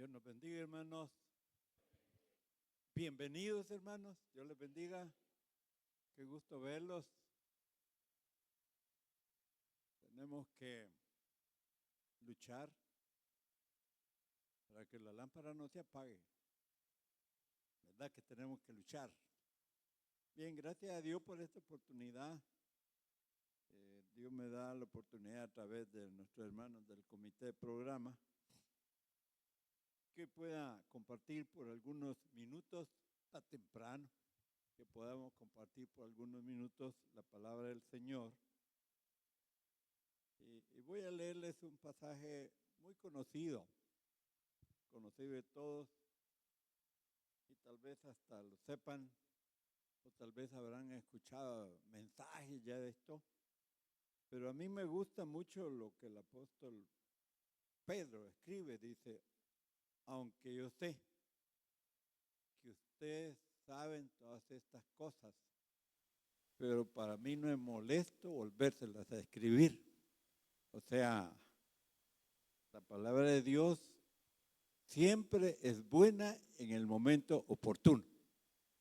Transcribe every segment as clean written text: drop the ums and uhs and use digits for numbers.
Dios nos bendiga, hermanos. Bienvenidos, hermanos. Dios les bendiga. Qué gusto verlos. Tenemos que luchar para que la lámpara no se apague. ¿Verdad que tenemos que luchar? Bien, gracias a Dios por esta oportunidad. Dios me da la oportunidad a través de nuestros hermanos del comité de programa que pueda compartir por algunos minutos, está temprano, que podamos compartir por algunos minutos la palabra del Señor. Y voy a leerles un pasaje muy conocido de todos, y tal vez hasta lo sepan, o tal vez habrán escuchado mensajes ya de esto, pero a mí me gusta mucho lo que el apóstol Pedro escribe. Dice: aunque yo sé que ustedes saben todas estas cosas, pero para mí no es molesto volvérselas a escribir. O sea, la palabra de Dios siempre es buena en el momento oportuno.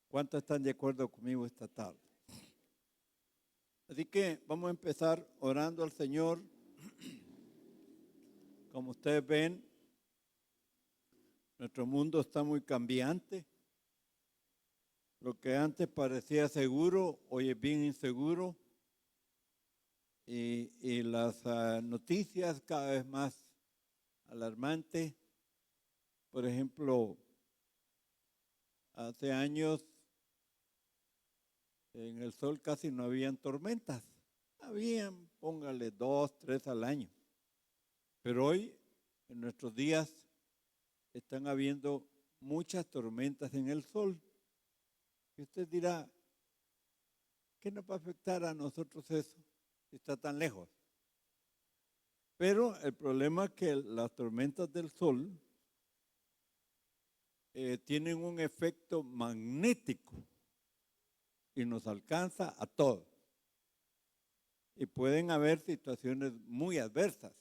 ¿Cuántos están de acuerdo conmigo esta tarde? Así que vamos a empezar orando al Señor. Como ustedes ven, nuestro mundo está muy cambiante. Lo que antes parecía seguro, hoy es bien inseguro. Y las noticias cada vez más alarmantes. Por ejemplo, hace años en el sol casi no habían tormentas. Habían, póngale 2, 3 al año. Pero hoy, en nuestros días, están habiendo muchas tormentas en el sol. Y usted dirá, ¿qué nos va a afectar a nosotros eso si está tan lejos? Pero el problema es que las tormentas del sol tienen un efecto magnético y nos alcanza a todos. Y pueden haber situaciones muy adversas.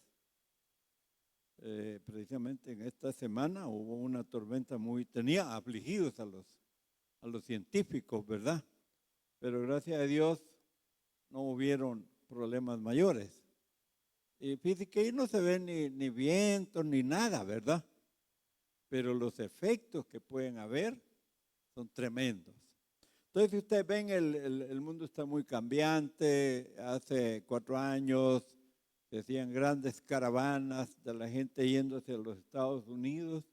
Precisamente en esta semana hubo una tormenta tenía afligidos a los científicos, ¿verdad? Pero gracias a Dios no hubieron problemas mayores. Y fíjate que ahí no se ve ni vientos ni nada, ¿verdad? Pero los efectos que pueden haber son tremendos. Entonces, si ustedes ven, el mundo está muy cambiante. Hace 4 años se hacían grandes caravanas de la gente yéndose a los Estados Unidos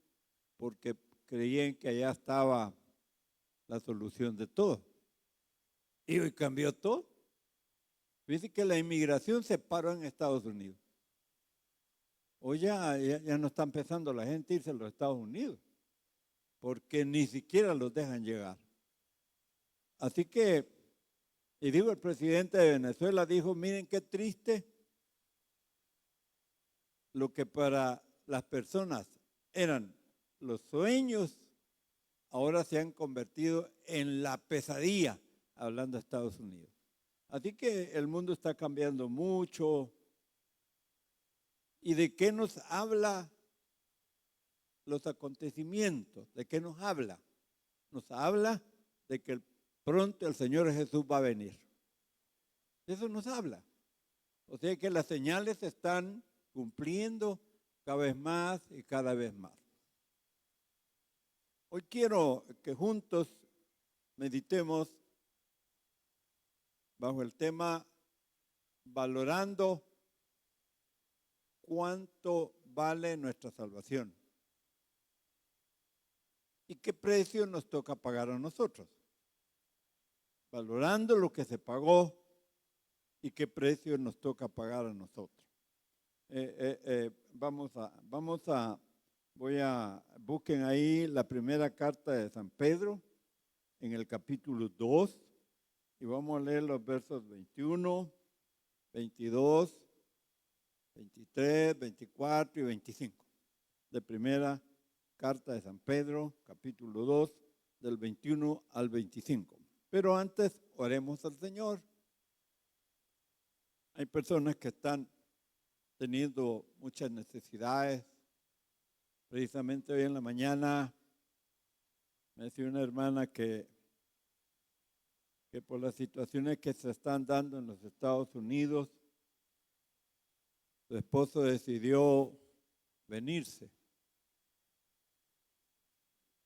porque creían que allá estaba la solución de todo. Y hoy cambió todo. Dice que la inmigración se paró en Estados Unidos. Hoy ya no está empezando la gente a irse a los Estados Unidos porque ni siquiera los dejan llegar. Así que, y digo, el presidente de Venezuela dijo: miren qué triste lo que para las personas eran los sueños, ahora se han convertido en la pesadilla, hablando de Estados Unidos. Así que el mundo está cambiando mucho. ¿Y de qué nos habla los acontecimientos? ¿De qué nos habla? Nos habla de que pronto el Señor Jesús va a venir. Eso nos habla. O sea que las señales se están cumpliendo cada vez más y cada vez más. Hoy quiero que juntos meditemos bajo el tema valorando cuánto vale nuestra salvación y qué precio nos toca pagar a nosotros. Valorando lo que se pagó y qué precio nos toca pagar a nosotros. Busquen ahí la primera carta de San Pedro en el capítulo 2 y vamos a leer los versos 21, 22, 23, 24 y 25 de primera carta de San Pedro, capítulo 2, del 21 al 25. Pero antes oremos al Señor. Hay personas que están teniendo muchas necesidades, Precisamente hoy en la mañana me decía una hermana que por las situaciones que se están dando en los Estados Unidos, su esposo decidió venirse.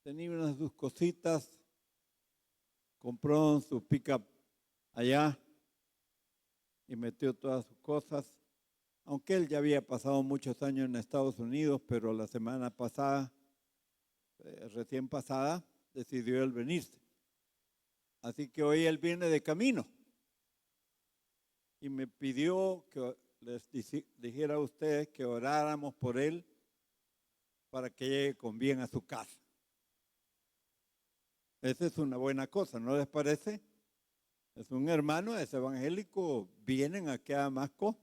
Tenía unas de sus cositas, compró su pick-up allá y metió todas sus cosas. Aunque él ya había pasado muchos años en Estados Unidos, pero la semana pasada, recién pasada, decidió él venirse. Así que hoy él viene de camino y me pidió que les dijera a ustedes que oráramos por él para que llegue con bien a su casa. Esa es una buena cosa, ¿no les parece? Es un hermano, es evangélico, vienen aquí a Damasco.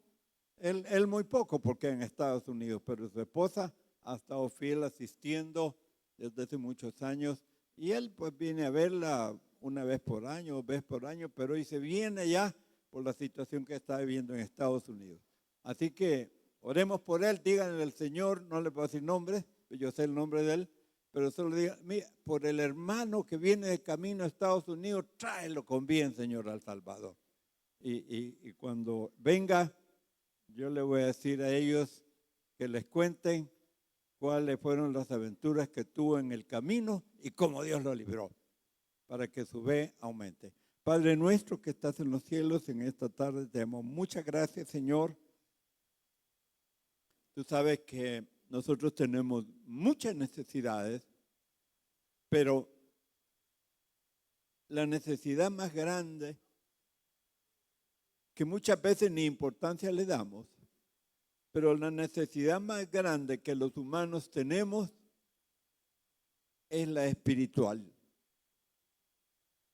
Él muy poco porque en Estados Unidos, pero su esposa ha estado fiel asistiendo desde hace muchos años y él pues viene a verla una vez por año, dos veces por año, pero hoy se viene ya por la situación que está viviendo en Estados Unidos. Así que oremos por él, díganle al Señor, no le puedo decir nombre, yo sé el nombre de él, pero solo digan, mira, por el hermano que viene de camino a Estados Unidos, tráelo con bien, Señor, al Salvador. Y cuando venga, yo le voy a decir a ellos que les cuenten cuáles fueron las aventuras que tuvo en el camino y cómo Dios lo libró, para que su fe aumente. Padre nuestro que estás en los cielos, en esta tarde te damos muchas gracias, Señor. Tú sabes que nosotros tenemos muchas necesidades, pero la necesidad más grande, que muchas veces ni importancia le damos, pero la necesidad más grande que los humanos tenemos es la espiritual.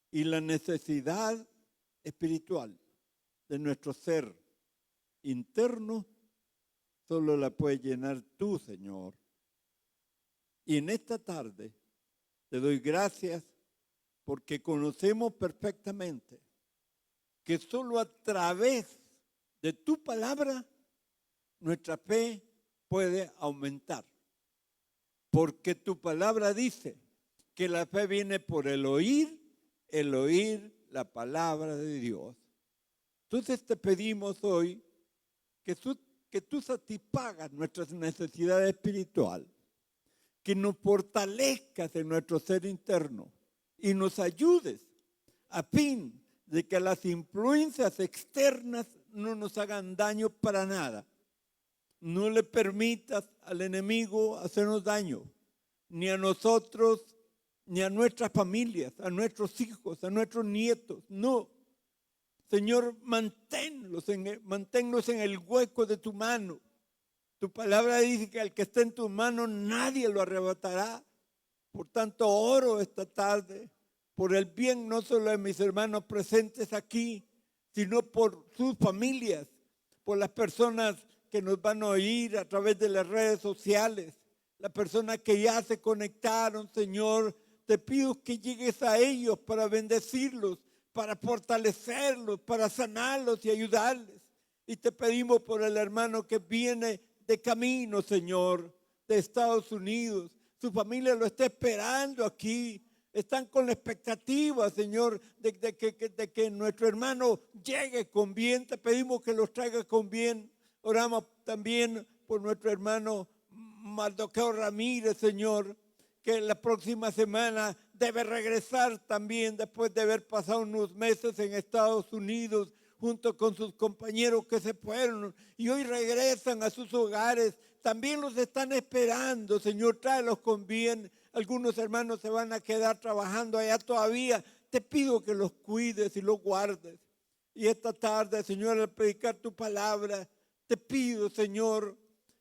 Y la necesidad espiritual de nuestro ser interno solo la puedes llenar tú, Señor. Y en esta tarde te doy gracias porque conocemos perfectamente que solo a través de tu palabra nuestra fe puede aumentar. Porque tu palabra dice que la fe viene por el oír la palabra de Dios. Entonces te pedimos hoy que tú satisfagas nuestras necesidades espirituales, que nos fortalezcas en nuestro ser interno y nos ayudes a fin de que las influencias externas no nos hagan daño para nada. No le permitas al enemigo hacernos daño, ni a nosotros, ni a nuestras familias, a nuestros hijos, a nuestros nietos. No. Señor, manténlos en el hueco de tu mano. Tu palabra dice que al que esté en tu mano nadie lo arrebatará. Por tanto, oro esta tarde por el bien no solo de mis hermanos presentes aquí, sino por sus familias, por las personas que nos van a oír a través de las redes sociales, las personas que ya se conectaron. Señor, te pido que llegues a ellos para bendecirlos, para fortalecerlos, para sanarlos y ayudarles. Y te pedimos por el hermano que viene de camino, Señor, de Estados Unidos. Su familia lo está esperando aquí. Están con la expectativa, Señor, de que nuestro hermano llegue con bien. Te pedimos que los traiga con bien. Oramos también por nuestro hermano Mardoqueo Ramírez, Señor, que la próxima semana debe regresar también después de haber pasado unos meses en Estados Unidos junto con sus compañeros que se fueron y hoy regresan a sus hogares. También los están esperando, Señor, tráelos con bien. Algunos hermanos se van a quedar trabajando allá todavía. Te pido que los cuides y los guardes. Y esta tarde, Señor, al predicar tu palabra, te pido, Señor,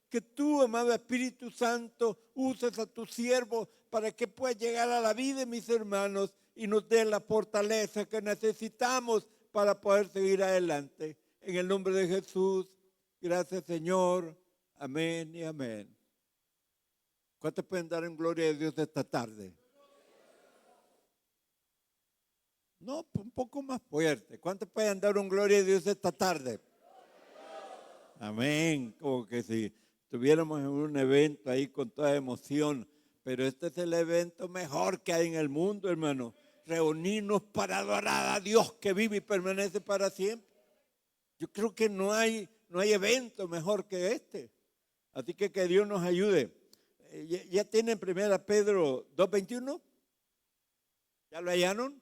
que tú, amado Espíritu Santo, uses a tu siervo para que pueda llegar a la vida de mis hermanos y nos dé la fortaleza que necesitamos para poder seguir adelante. En el nombre de Jesús, gracias, Señor. Amén y amén. ¿Cuántos pueden dar en gloria a Dios esta tarde? No, un poco más fuerte. ¿Cuántos pueden dar un gloria a Dios esta tarde? Amén. Como que si estuviéramos en un evento ahí con toda emoción, pero este es el evento mejor que hay en el mundo, hermano. Reunirnos para adorar a Dios que vive y permanece para siempre. Yo creo que no hay evento mejor que este. Así que Dios nos ayude. ¿Ya tienen 1 Pedro 2:21? ¿Ya lo hallaron?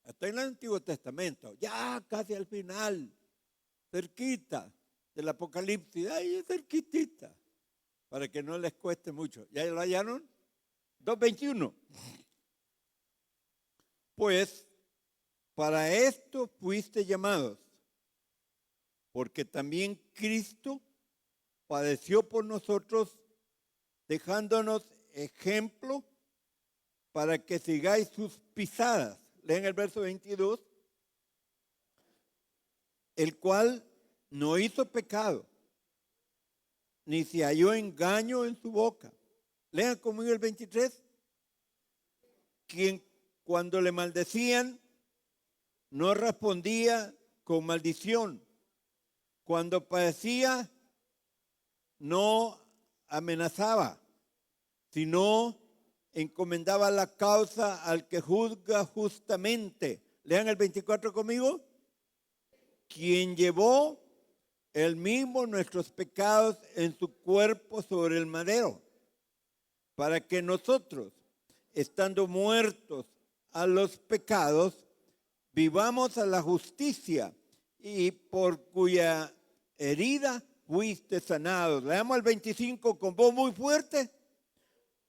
Está en el Antiguo Testamento, ya casi al final, cerquita del Apocalipsis, ahí cerquitita, para que no les cueste mucho. ¿Ya lo hallaron? 2:21. Pues para esto fuiste llamados, porque también Cristo padeció por nosotros, dejándonos ejemplo para que sigáis sus pisadas. Leen el verso 22. El cual no hizo pecado, ni se halló engaño en su boca. Lean conmigo el 23. Quien cuando le maldecían, no respondía con maldición. Cuando padecía, no amenazaba, sino encomendaba la causa al que juzga justamente. Lean el 24 conmigo. Quien llevó él mismo nuestros pecados en su cuerpo sobre el madero, para que nosotros, estando muertos a los pecados, vivamos a la justicia, y por cuya herida fuiste sanados. Leamos el 25 con voz muy fuerte.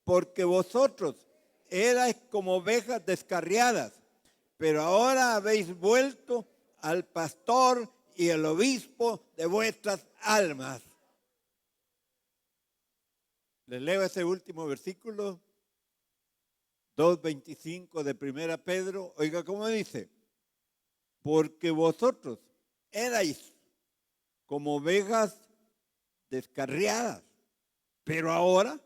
Porque vosotros erais como ovejas descarriadas, pero ahora habéis vuelto al pastor y el obispo de vuestras almas. Les leo ese último versículo, 2:25 de 1 Pedro. Oiga cómo dice: porque vosotros erais como ovejas descarriadas, pero ahora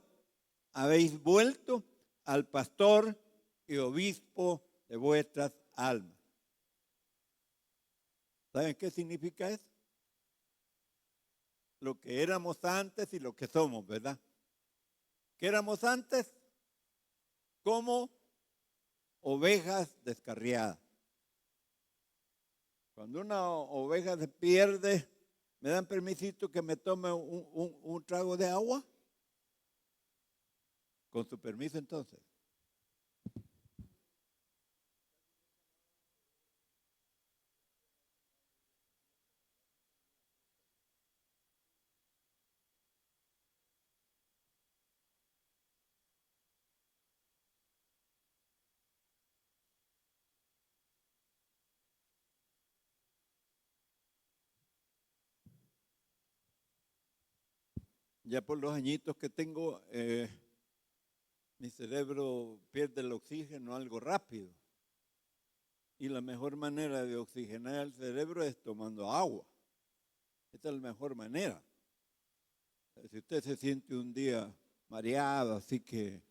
habéis vuelto al pastor y obispo de vuestras almas. ¿Saben qué significa eso? Lo que éramos antes y lo que somos, ¿verdad? ¿Qué éramos antes? Como ovejas descarriadas. Cuando una oveja se pierde, ¿me dan permisito que me tome un trago de agua? Con su permiso, entonces. Ya por los añitos que tengo, mi cerebro pierde el oxígeno algo rápido. Y la mejor manera de oxigenar el cerebro es tomando agua. Esa es la mejor manera. Si usted se siente un día mareado, así que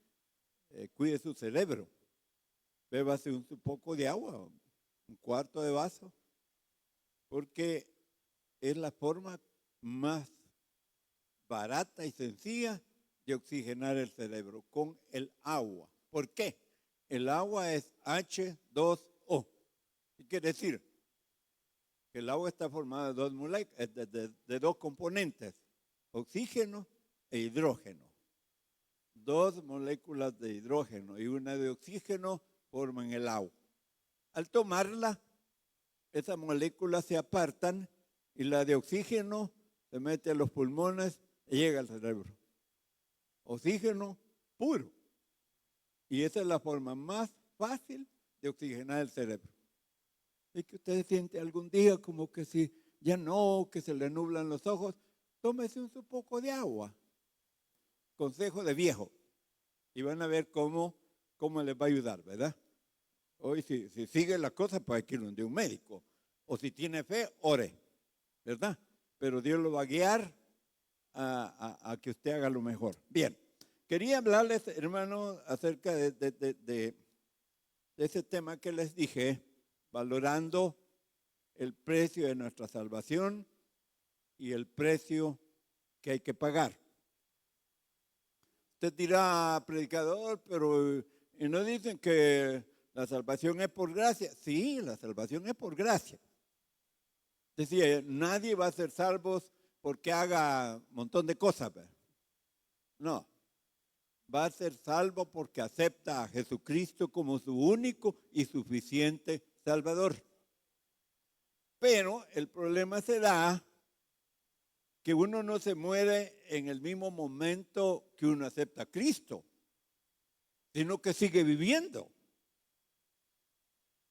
cuide su cerebro. Bébase un poco de agua, un cuarto de vaso, porque es la forma más barata y sencilla de oxigenar el cerebro, con el agua. ¿Por qué? El agua es H2O. ¿Qué quiere decir? Que el agua está formada de dos moléculas, de dos componentes, oxígeno e hidrógeno. Dos moléculas de hidrógeno y una de oxígeno forman el agua. Al tomarla, esas moléculas se apartan y la de oxígeno se mete a los pulmones y llega al cerebro. Oxígeno puro. Y esa es la forma más fácil de oxigenar el cerebro. Es que usted siente algún día como que si ya no, que se le nublan los ojos, tómese un poco de agua. Consejo de viejo. Y van a ver cómo les va a ayudar, ¿verdad? Hoy si sigue la cosa, pues hay que ir donde un médico. O si tiene fe, ore, ¿verdad? Pero Dios lo va a guiar a que usted haga lo mejor. Bien, quería hablarles, hermanos, acerca de ese tema que les dije, valorando el precio de nuestra salvación y el precio que hay que pagar. Usted dirá, predicador, pero ¿y no dicen que la salvación es por gracia? Sí, la salvación es por gracia. Decía, nadie va a ser salvo porque haga un montón de cosas. ¿Verdad? No, va a ser salvo porque acepta a Jesucristo como su único y suficiente Salvador. Pero el problema se da que uno no se muere en el mismo momento que uno acepta a Cristo, sino que sigue viviendo.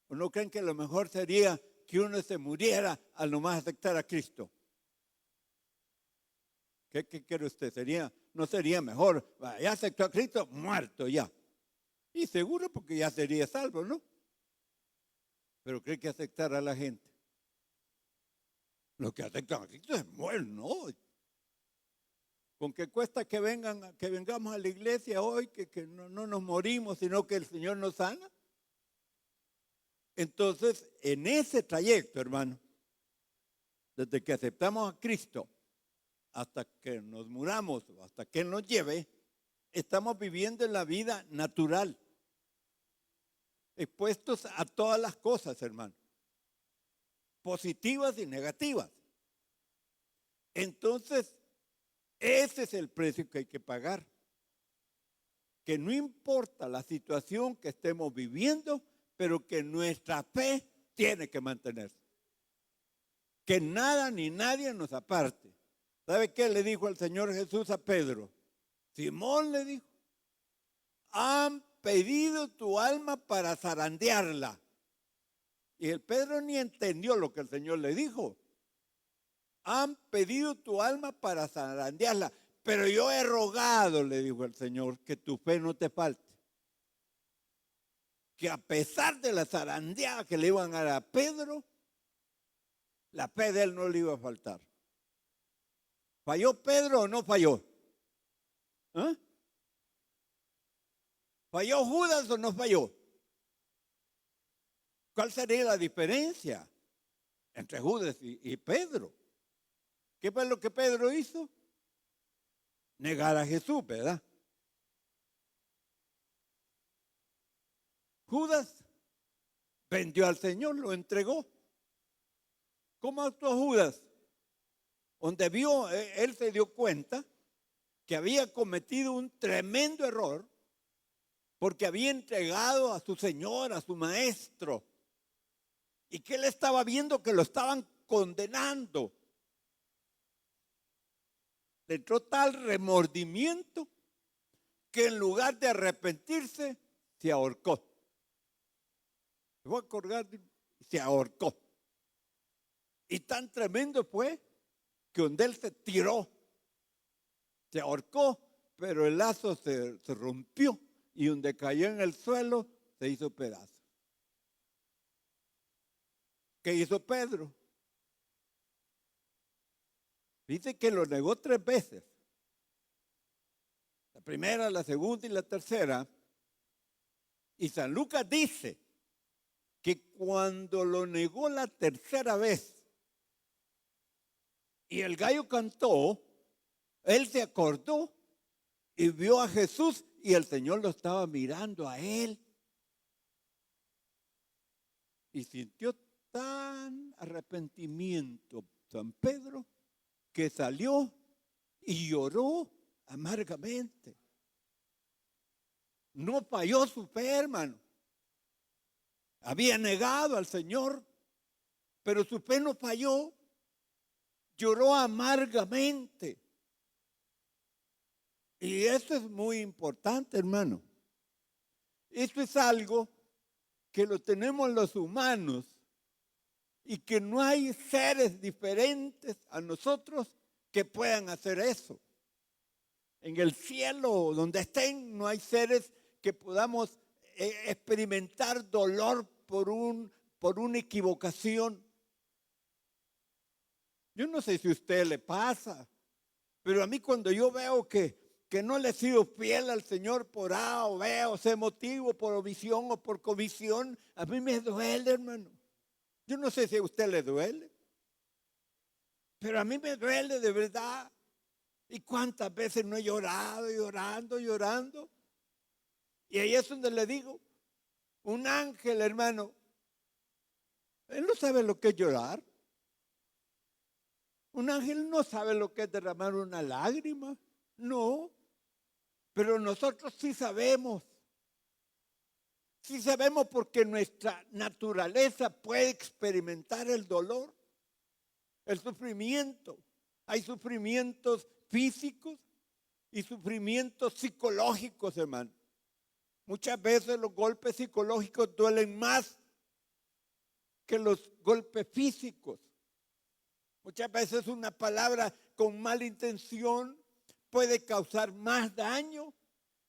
¿O no creen que lo mejor sería que uno se muriera al nomás aceptar a Cristo? ¿Qué quiere usted? ¿No sería mejor? Ya aceptó a Cristo, muerto ya. Y seguro porque ya sería salvo, ¿no? Pero cree que aceptar a la gente. Lo que aceptan a Cristo es bueno, ¿no? Con que cuesta que vengamos a la iglesia hoy, que no nos morimos, sino que el Señor nos sana. Entonces, en ese trayecto, hermano, desde que aceptamos a Cristo hasta que nos muramos, hasta que Él nos lleve, estamos viviendo en la vida natural, expuestos a todas las cosas, hermano, positivas y negativas. Entonces, ese es el precio que hay que pagar. Que no importa la situación que estemos viviendo, pero que nuestra fe tiene que mantenerse. Que nada ni nadie nos aparte. ¿Sabe qué le dijo el Señor Jesús a Pedro? Simón le dijo, han pedido tu alma para zarandearla. Y el Pedro ni entendió lo que el Señor le dijo. Han pedido tu alma para zarandearla, pero yo he rogado, le dijo el Señor, que tu fe no te falte. Que a pesar de la zarandeada que le iban a dar a Pedro, la fe de él no le iba a faltar. ¿Falló Pedro o no falló? ¿Ah? ¿Falló Judas o no falló? ¿Cuál sería la diferencia entre Judas y Pedro? ¿Qué fue lo que Pedro hizo? Negar a Jesús, ¿verdad? Judas vendió al Señor, lo entregó. ¿Cómo actuó Judas? Donde vio, él se dio cuenta que había cometido un tremendo error porque había entregado a su Señor, a su Maestro, y que él estaba viendo que lo estaban condenando. Le entró tal remordimiento que en lugar de arrepentirse, se ahorcó. Se fue a colgar y se ahorcó. Y tan tremendo fue que donde él se tiró, se ahorcó, pero el lazo se rompió y donde cayó en el suelo se hizo pedazo. ¿Qué hizo Pedro? Dice que lo negó 3 veces. La primera, la segunda y la tercera. Y San Lucas dice que cuando lo negó la tercera vez y el gallo cantó, él se acordó y vio a Jesús y el Señor lo estaba mirando a él. Y sintió tan arrepentimiento San Pedro que salió y lloró amargamente. No falló su fe, hermano. Había negado al Señor, pero su fe no falló. Lloró amargamente. Y eso es muy importante, hermano. Esto es algo que lo tenemos los humanos y que no hay seres diferentes a nosotros que puedan hacer eso. En el cielo, donde estén, no hay seres que podamos experimentar dolor por una equivocación. Yo no sé si a usted le pasa, pero a mí cuando yo veo que no le he sido fiel al Señor por A o B o C motivo, por omisión o por comisión, a mí me duele, hermano. Yo no sé si a usted le duele, pero a mí me duele de verdad. ¿Y cuántas veces no he llorado, llorando, llorando? Y ahí es donde le digo, un ángel, hermano, él no sabe lo que es llorar. Un ángel no sabe lo que es derramar una lágrima. No, pero nosotros sí sabemos. Sí sabemos porque nuestra naturaleza puede experimentar el dolor, el sufrimiento. Hay sufrimientos físicos y sufrimientos psicológicos, hermano. Muchas veces los golpes psicológicos duelen más que los golpes físicos. Muchas veces una palabra con mala intención puede causar más daño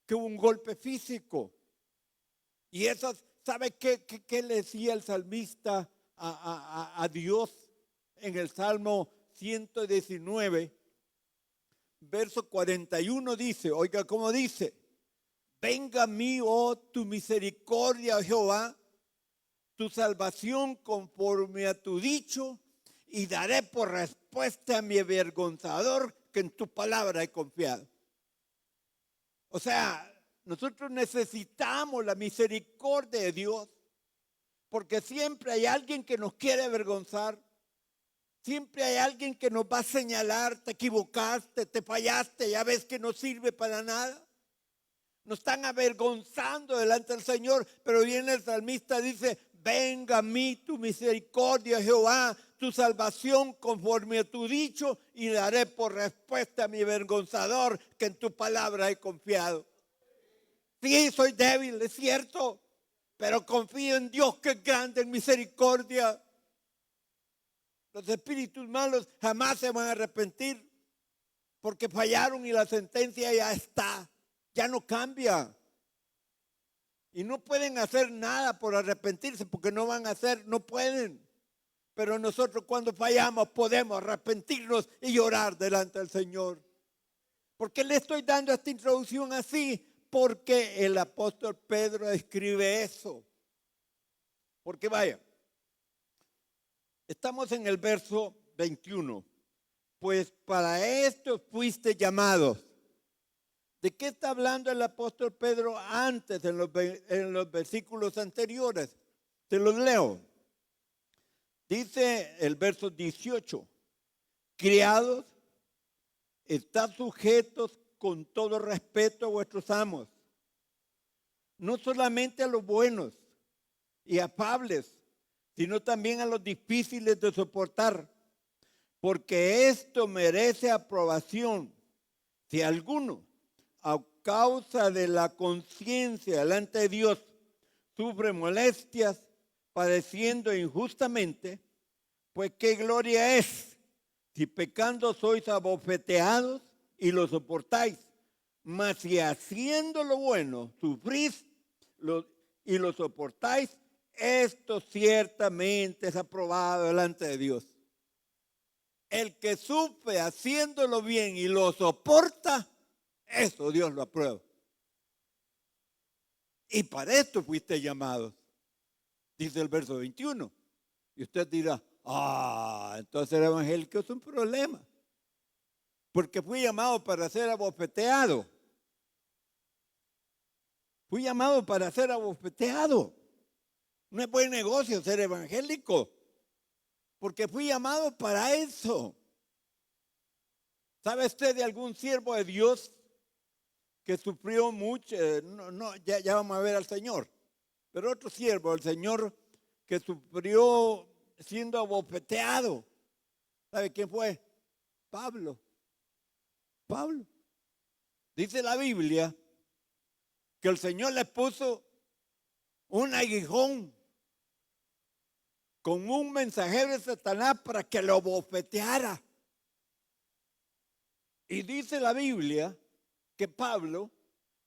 que un golpe físico. Y eso, ¿sabe qué le decía el salmista a Dios en el Salmo 119, verso 41? Dice, oiga cómo dice: venga a mí, oh tu misericordia, Jehová, tu salvación conforme a tu dicho, y daré por respuesta a mi avergonzador que en tu palabra he confiado. O sea, nosotros necesitamos la misericordia de Dios, porque siempre hay alguien que nos quiere avergonzar. Siempre hay alguien que nos va a señalar: te equivocaste, te fallaste, ya ves que no sirve para nada. Nos están avergonzando delante del Señor, pero viene el salmista, dice: venga a mí tu misericordia, Jehová, tu salvación conforme a tu dicho, y daré por respuesta a mi avergonzador que en tu palabra he confiado. Sí, soy débil, es cierto, pero confío en Dios que es grande en misericordia. Los espíritus malos jamás se van a arrepentir porque fallaron y la sentencia ya está, ya no cambia. Y no pueden hacer nada por arrepentirse porque no van a hacer, no pueden. Pero nosotros cuando fallamos podemos arrepentirnos y llorar delante del Señor. ¿Por qué le estoy dando esta introducción así? Porque el apóstol Pedro escribe eso. Porque vaya, estamos en el verso 21. Pues para esto fuiste llamados. ¿De qué está hablando el apóstol Pedro antes en los versículos anteriores? Te los leo. Dice el verso 18: criados, estad sujetos con todo respeto a vuestros amos, no solamente a los buenos y afables, sino también a los difíciles de soportar, porque esto merece aprobación. Si alguno, a causa de la conciencia delante de Dios, sufre molestias, padeciendo injustamente, pues qué gloria es si pecando sois abofeteados y lo soportáis. Mas si haciendo lo bueno sufrís y lo soportáis, esto ciertamente es aprobado delante de Dios. El que sufre haciéndolo bien y lo soporta, eso Dios lo aprueba. Y para esto fuiste llamados, dice el verso 21. Y usted dirá: entonces el evangélico es un problema, porque fui llamado para ser abofeteado. Fui llamado para ser abofeteado. No es buen negocio ser evangélico, porque fui llamado para eso. ¿Sabe usted de algún siervo de Dios que sufrió mucho? Ya vamos a ver al Señor. Pero otro siervo, el Señor, que sufrió siendo abofeteado. ¿Sabe quién fue? Pablo. Dice la Biblia que el Señor le puso un aguijón con un mensajero de Satanás para que lo bofeteara. Y dice la Biblia que Pablo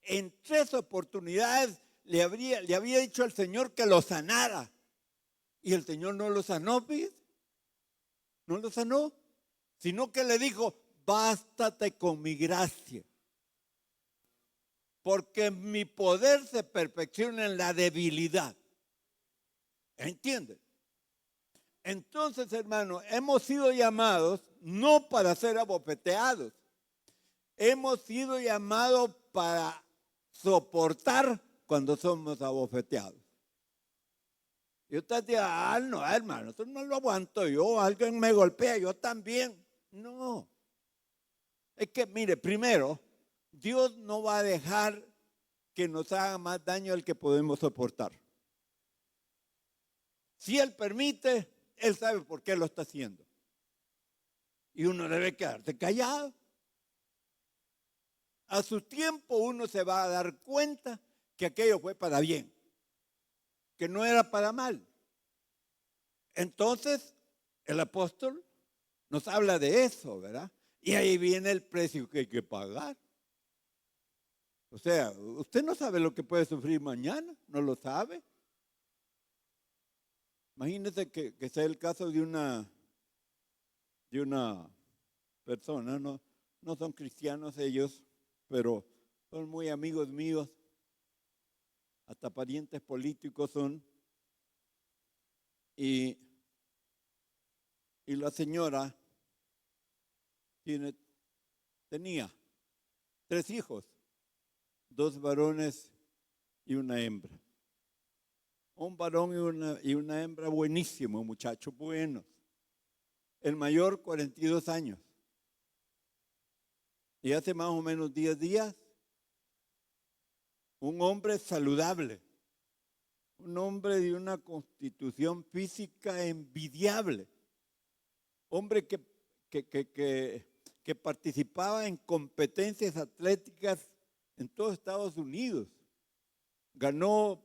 en 3 oportunidades le había dicho al Señor que lo sanara. Y el Señor no lo sanó, ¿ves? No lo sanó, sino que le dijo: bástate con mi gracia, porque mi poder se perfecciona en la debilidad. ¿Entienden? Entonces, hermano, hemos sido llamados no para ser abofeteados, hemos sido llamados para soportar cuando somos abofeteados. Y usted dirá, no, hermano, eso no lo aguanto yo, alguien me golpea, yo también. No. Es que, mire, primero, Dios no va a dejar que nos haga más daño del que podemos soportar. Si Él permite, Él sabe por qué lo está haciendo. Y uno debe quedarse callado. A su tiempo uno se va a dar cuenta que aquello fue para bien, que no era para mal. Entonces, el apóstol nos habla de eso, ¿verdad? Y ahí viene el precio que hay que pagar. O sea, usted no sabe lo que puede sufrir mañana, no lo sabe. Imagínese que sea el caso de una persona, no son cristianos ellos, pero son muy amigos míos, hasta parientes políticos son. Y la señora tenía 3 hijos, 2 varones y una hembra. Un varón y una hembra buenísimos, muchachos buenos. El mayor 42 años. Y hace más o menos 10 días, un hombre saludable, un hombre de una constitución física envidiable, hombre que participaba en competencias atléticas en todo Estados Unidos, ganó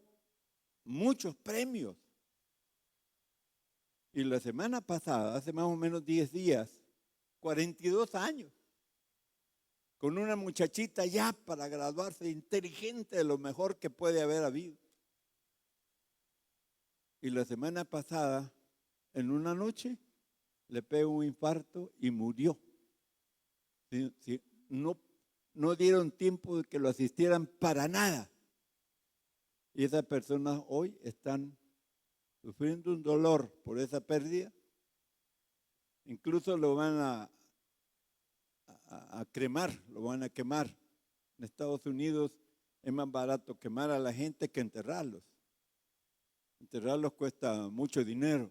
muchos premios. Y la semana pasada, hace más o menos 10 días, 42 años, con una muchachita ya para graduarse, inteligente, de lo mejor que puede haber habido. Y la semana pasada, en una noche, le pegó un infarto y murió. No dieron tiempo de que lo asistieran para nada. Y esas personas hoy están sufriendo un dolor por esa pérdida. Incluso lo van a cremar, lo van a quemar. En Estados Unidos es más barato quemar a la gente que enterrarlos. Enterrarlos cuesta mucho dinero.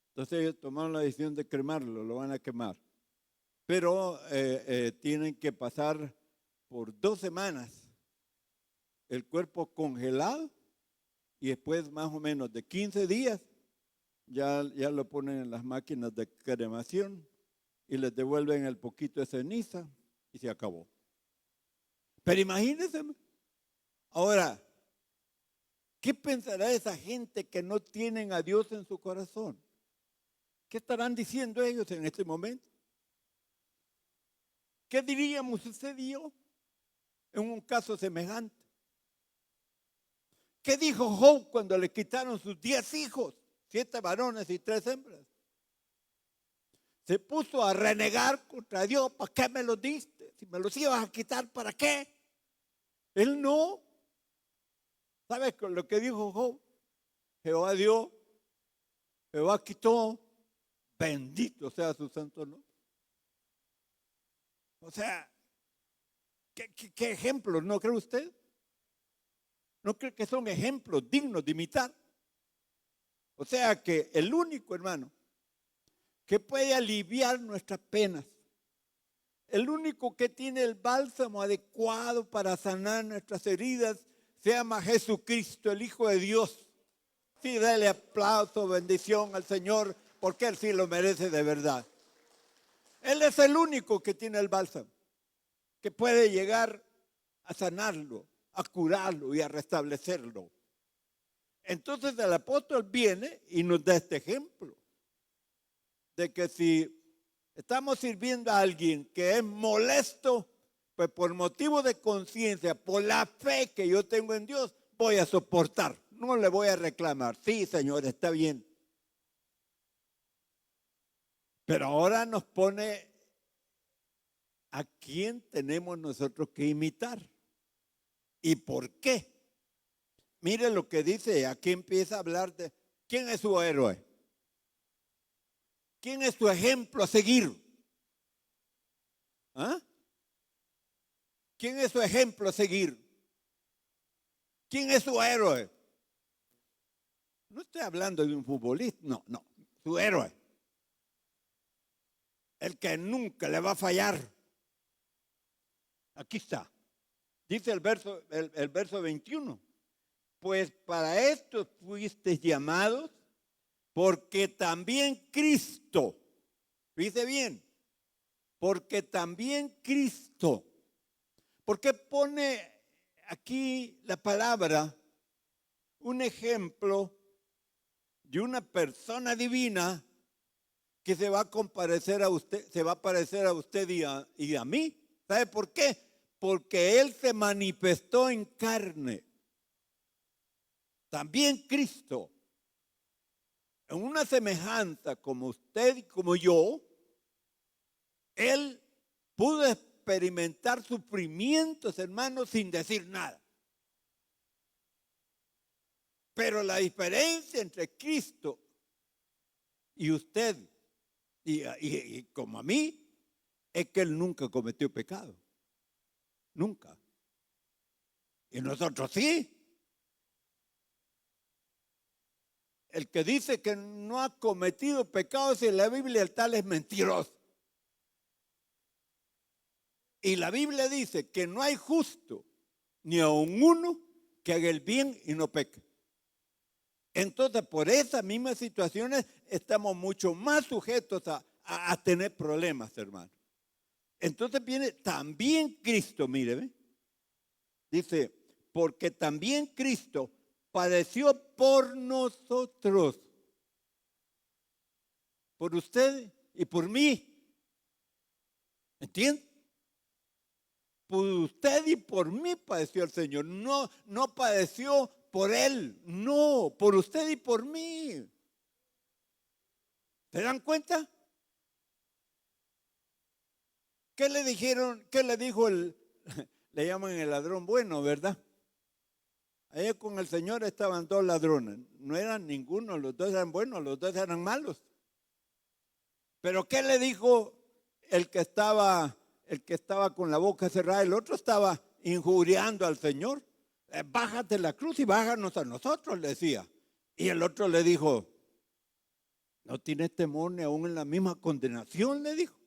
Entonces ellos tomaron la decisión de cremarlo, lo van a quemar. Pero tienen que pasar por 2 semanas el cuerpo congelado y después más o menos de 15 días ya lo ponen en las máquinas de cremación y les devuelven el poquito de ceniza y se acabó. Pero imagínense, ahora, ¿qué pensará esa gente que no tienen a Dios en su corazón? ¿Qué estarán diciendo ellos en este momento? ¿Qué diríamos usted y yo en un caso semejante? ¿Qué dijo Job cuando le quitaron sus 10 hijos, 7 varones y 3 hembras? Se puso a renegar contra Dios. ¿Para qué me los diste? Si me los ibas a quitar, ¿para qué? Él no. ¿Sabes con lo que dijo Job? Jehová dio, Jehová quitó, bendito sea su santo nombre. O sea, ¿qué ejemplos, no cree usted? ¿No cree que son ejemplos dignos de imitar? O sea que el único, hermano, que puede aliviar nuestras penas, el único que tiene el bálsamo adecuado para sanar nuestras heridas, se llama Jesucristo, el Hijo de Dios. Sí, dale aplauso, bendición al Señor, porque Él sí lo merece de verdad. Él es el único que tiene el bálsamo, que puede llegar a sanarlo, a curarlo y a restablecerlo. Entonces el apóstol viene y nos da este ejemplo de que si estamos sirviendo a alguien que es molesto, pues por motivo de conciencia, por la fe que yo tengo en Dios, voy a soportar, no le voy a reclamar. Sí, Señor, está bien. Pero ahora nos pone a quién tenemos nosotros que imitar y por qué. Mire lo que dice, aquí empieza a hablar de quién es su héroe, quién es su ejemplo a seguir. ¿Ah? ¿Quién es su ejemplo a seguir? ¿Quién es su héroe? No estoy hablando de un futbolista, no, su héroe. El que nunca le va a fallar. Aquí está. Dice el verso 21. Pues para esto fuisteis llamados, porque también Cristo, dice bien, porque también Cristo. ¿Por qué pone aquí la palabra un ejemplo de una persona divina que se va a comparecer a usted, se va a parecer a usted y a mí? ¿Sabe por qué? Porque Él se manifestó en carne. También Cristo, en una semejanza como usted y como yo, Él pudo experimentar sufrimientos, hermanos, sin decir nada. Pero la diferencia entre Cristo y usted y como a mí es que Él nunca cometió pecado. Nunca. Y nosotros sí. El que dice que no ha cometido pecados en la Biblia, el tal es mentiroso. Y la Biblia dice que no hay justo ni aun uno que haga el bien y no peque. Entonces, por esas mismas situaciones estamos mucho más sujetos a tener problemas, hermano. Entonces viene también Cristo, mire, ¿ve? Dice, porque también Cristo padeció por nosotros, por usted y por mí. ¿Entiende? Por usted y por mí padeció el Señor. No padeció por Él, no, por usted y por mí. ¿Se dan cuenta? ¿Qué le dijeron? ¿Qué le dijo le llaman el ladrón bueno, ¿verdad? Allá con el Señor estaban dos ladrones. No eran ninguno, los dos eran buenos, los dos eran malos. Pero ¿qué le dijo el que estaba con la boca cerrada? El otro estaba injuriando al Señor. Bájate la cruz y bájanos a nosotros, le decía. Y el otro le dijo, no tienes temor ni aún en la misma condenación, le dijo.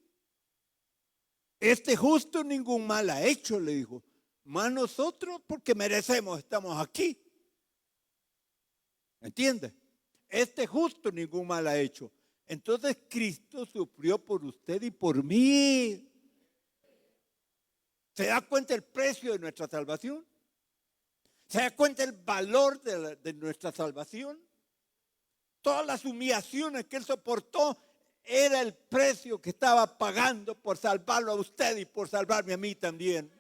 Este justo ningún mal ha hecho, le dijo. Más nosotros porque merecemos, estamos aquí. ¿Entiende? Este justo ningún mal ha hecho. Entonces Cristo sufrió por usted y por mí. ¿Se da cuenta el precio de nuestra salvación? ¿Se da cuenta el valor de nuestra salvación? Todas las humillaciones que Él soportó era el precio que estaba pagando por salvarlo a usted y por salvarme a mí también.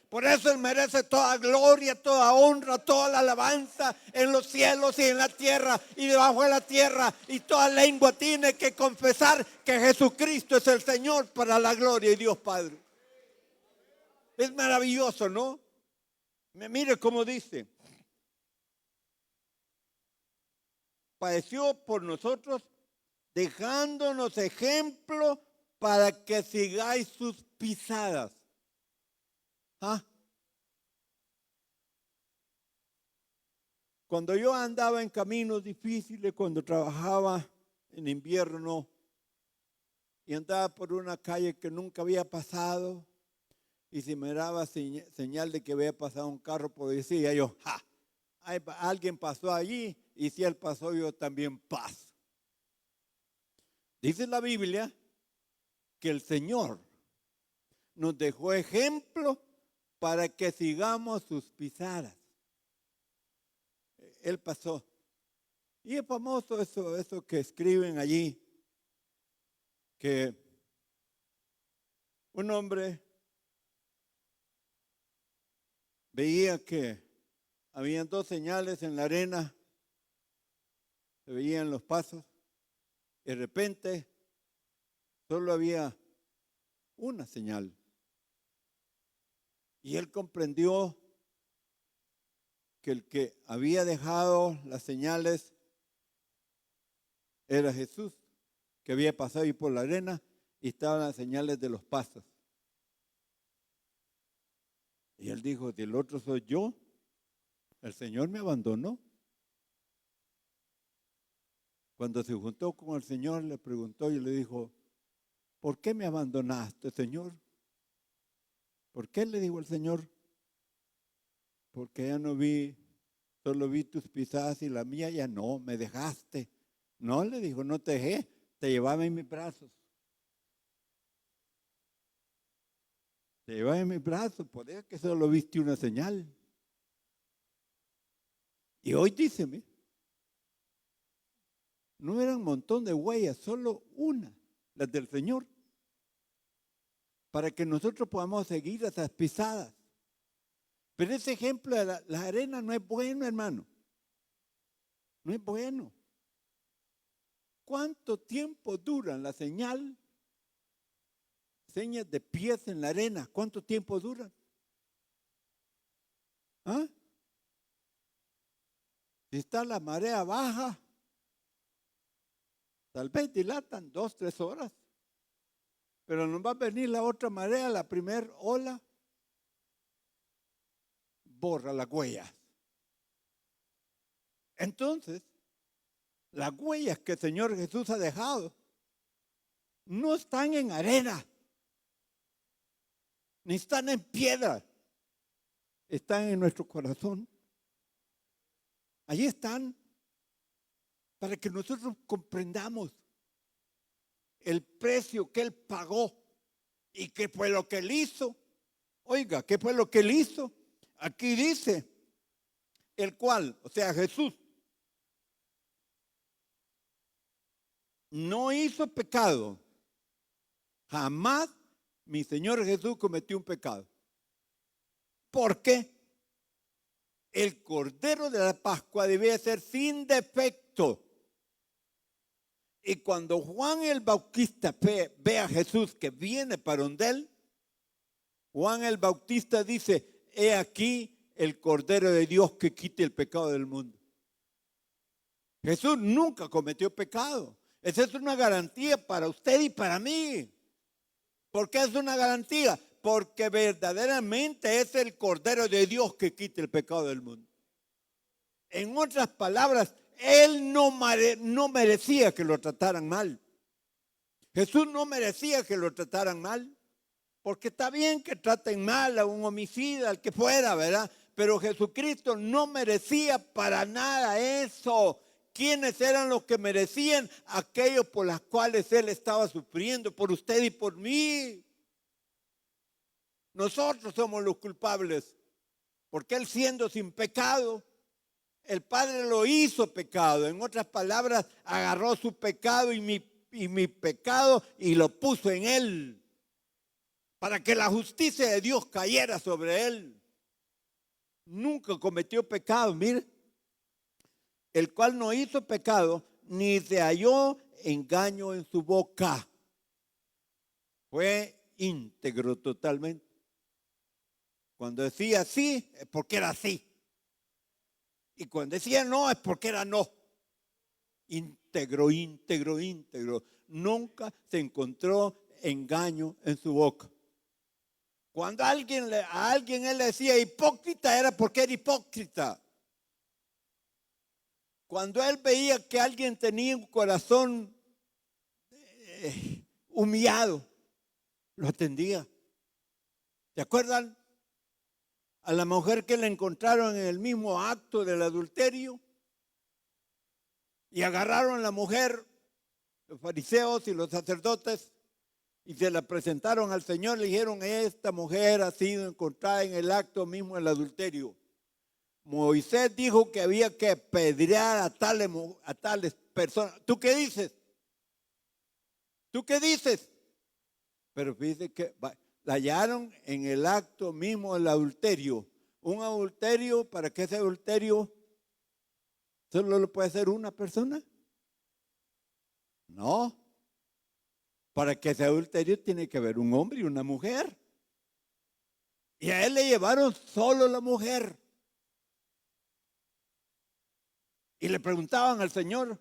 Por eso Él merece toda gloria, toda honra, toda la alabanza en los cielos y en la tierra y debajo de la tierra. Y toda lengua tiene que confesar que Jesucristo es el Señor para la gloria de Dios Padre. Es maravilloso, ¿no? Mire cómo dice. Padeció por nosotros, dejándonos ejemplo para que sigáis sus pisadas. ¿Ah? Cuando yo andaba en caminos difíciles, cuando trabajaba en invierno y andaba por una calle que nunca había pasado y si me daba señal de que había pasado un carro, pues decía yo, ¡ja! Alguien pasó allí y si él pasó yo también paso. Dice la Biblia que el Señor nos dejó ejemplo para que sigamos sus pisadas. Él pasó. Y es famoso eso que escriben allí, que un hombre veía que habían dos señales en la arena, se veían los pasos, y de repente solo había una señal. Y él comprendió que el que había dejado las señales era Jesús, que había pasado ahí por la arena y estaban las señales de los pasos. Y él dijo, si el otro soy yo, el Señor me abandonó. Cuando se juntó con el Señor, le preguntó y le dijo, ¿por qué me abandonaste, Señor? ¿Por qué? Le dijo el Señor. Porque ya no vi, solo vi tus pisadas y la mía ya no, me dejaste. No, le dijo, no te dejé, te llevaba en mis brazos. Te llevaba en mis brazos, por eso que solo viste una señal. Y hoy díceme, no eran un montón de huellas, solo una, las del Señor, para que nosotros podamos seguir esas pisadas. Pero ese ejemplo de la arena no es bueno, hermano. No es bueno. ¿Cuánto tiempo duran la señas de pies en la arena? ¿Cuánto tiempo duran? ¿Ah? Si está la marea baja, tal vez dilatan 2, 3 horas. Pero nos va a venir la otra marea, la primera ola, borra las huellas. Entonces, las huellas que el Señor Jesús ha dejado no están en arena, ni están en piedra, están en nuestro corazón. Allí están para que nosotros comprendamos el precio que Él pagó y qué fue lo que Él hizo. Oiga, ¿qué fue lo que Él hizo? Aquí dice, el cual, o sea, Jesús, no hizo pecado. Jamás mi Señor Jesús cometió un pecado. ¿Por qué? El Cordero de la Pascua debía ser sin defecto. Y cuando Juan el Bautista ve a Jesús que viene para donde él, Juan el Bautista dice, he aquí el Cordero de Dios que quite el pecado del mundo. Jesús nunca cometió pecado. Esa es una garantía para usted y para mí. ¿Por qué es una garantía? Porque verdaderamente es el Cordero de Dios que quita el pecado del mundo. En otras palabras, Él no merecía que lo trataran mal. Jesús no merecía que lo trataran mal. Porque está bien que traten mal a un homicida, al que fuera, ¿verdad? Pero Jesucristo no merecía para nada eso. ¿Quiénes eran los que merecían? Aquellos por los cuales Él estaba sufriendo, por usted y por mí. Nosotros somos los culpables, porque Él siendo sin pecado, el Padre lo hizo pecado. En otras palabras, agarró su pecado y mi pecado y lo puso en Él, para que la justicia de Dios cayera sobre Él. Nunca cometió pecado, mire, el cual no hizo pecado, ni se halló engaño en su boca. Fue íntegro totalmente. Cuando decía sí, es porque era sí. Y cuando decía no, es porque era no. Íntegro, íntegro, íntegro. Nunca se encontró engaño en su boca. Cuando a alguien él le decía hipócrita, era porque era hipócrita. Cuando él veía que alguien tenía un corazón humillado, lo atendía. ¿Se acuerdan? A la mujer que le encontraron en el mismo acto del adulterio y agarraron a la mujer, los fariseos y los sacerdotes, y se la presentaron al Señor. Le dijeron, esta mujer ha sido encontrada en el acto mismo del adulterio. Moisés dijo que había que apedrear a tales personas. ¿Tú qué dices? ¿Tú qué dices? Pero fíjese que la hallaron en el acto mismo del adulterio. Un adulterio, ¿para qué ese adulterio solo lo puede hacer una persona? No. Para que ese adulterio tiene que haber un hombre y una mujer. Y a él le llevaron solo la mujer. Y le preguntaban al Señor.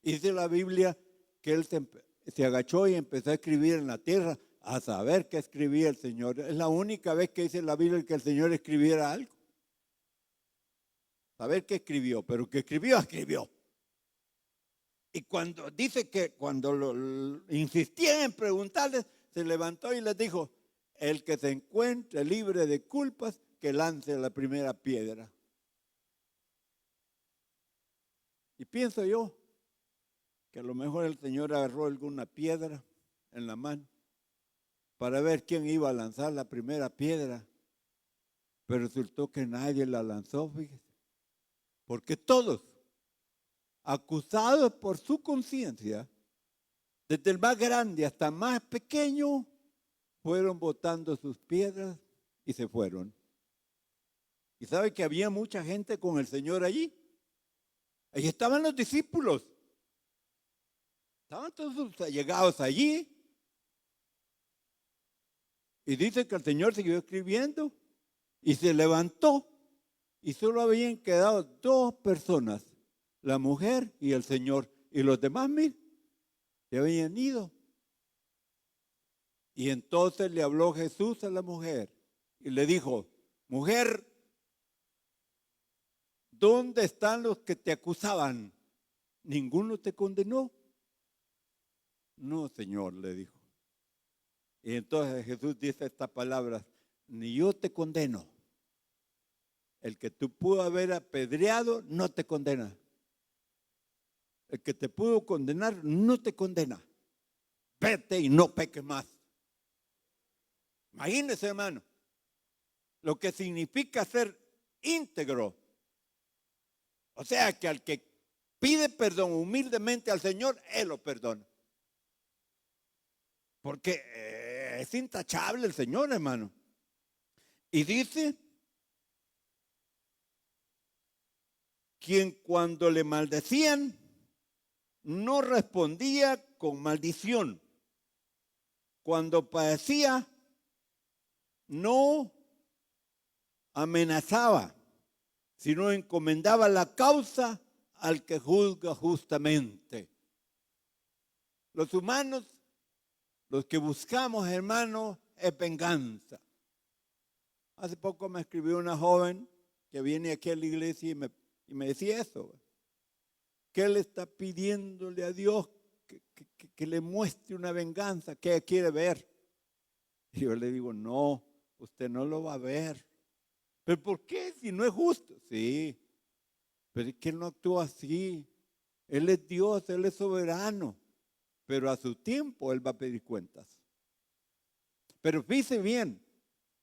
Y dice la Biblia que él se agachó y empezó a escribir en la tierra A saber qué escribía el Señor. Es la única vez que dice en la Biblia que el Señor escribiera algo. Saber qué escribió, pero que escribió, escribió. Y cuando dice que cuando insistían en preguntarles, se levantó y les dijo: el que se encuentre libre de culpas, que lance la primera piedra. Y pienso yo que a lo mejor el Señor agarró alguna piedra en la mano para ver quién iba a lanzar la primera piedra, pero resultó que nadie la lanzó, fíjese, porque todos, acusados por su conciencia, desde el más grande hasta el más pequeño, fueron botando sus piedras y se fueron. ¿Y sabe que había mucha gente con el Señor allí? Allí estaban los discípulos. Estaban todos sus allegados allí. Y dice que el Señor siguió escribiendo y se levantó y solo habían quedado 2 personas, la mujer y el Señor. Y los demás, mil, se habían ido. Y entonces le habló Jesús a la mujer y le dijo: mujer, ¿dónde están los que te acusaban? ¿Ninguno te condenó? No, Señor, le dijo. Y entonces Jesús dice estas palabras: ni yo te condeno. El que tú pudo haber apedreado no te condena. El que te pudo condenar no te condena. Vete y no peques más. Imagínese, hermano, lo que significa ser íntegro. O sea, que al que pide perdón humildemente al Señor, Él lo perdona. Porque es intachable el Señor, hermano. Y dice: quien cuando le maldecían no respondía con maldición. Cuando padecía no amenazaba, sino encomendaba la causa al que juzga justamente. Los humanos, los que buscamos, hermano, es venganza. Hace poco me escribió una joven que viene aquí a la iglesia y me decía eso, que él está pidiéndole a Dios que le muestre una venganza que ella quiere ver. Y yo le digo: no, usted no lo va a ver. ¿Pero por qué? Si no es justo. Sí, pero es que él no actúa así. Él es Dios, Él es soberano. Pero a su tiempo Él va a pedir cuentas. Pero fíjese bien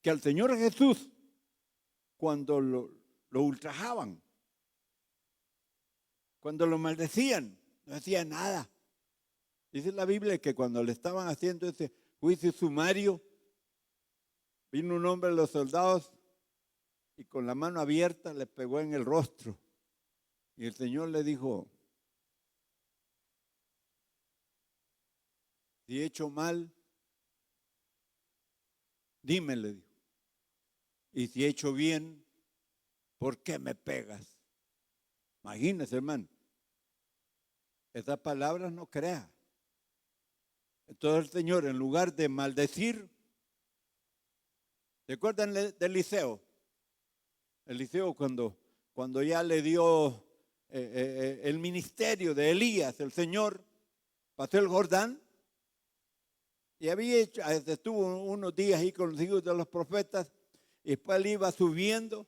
que al Señor Jesús, cuando lo ultrajaban, cuando lo maldecían, no hacía nada. Dice la Biblia que cuando le estaban haciendo ese juicio sumario, vino un hombre de los soldados y con la mano abierta le pegó en el rostro. Y el Señor le dijo: si he hecho mal, dime, le dijo. Y si he hecho bien, ¿por qué me pegas? Imagínese, hermano. Esas palabras no crea. Entonces el Señor, en lugar de maldecir, ¿se acuerdan de Eliseo? Eliseo cuando ya le dio el ministerio de Elías, el Señor pasó el Jordán y estuvo unos días ahí con los hijos de los profetas y después él iba subiendo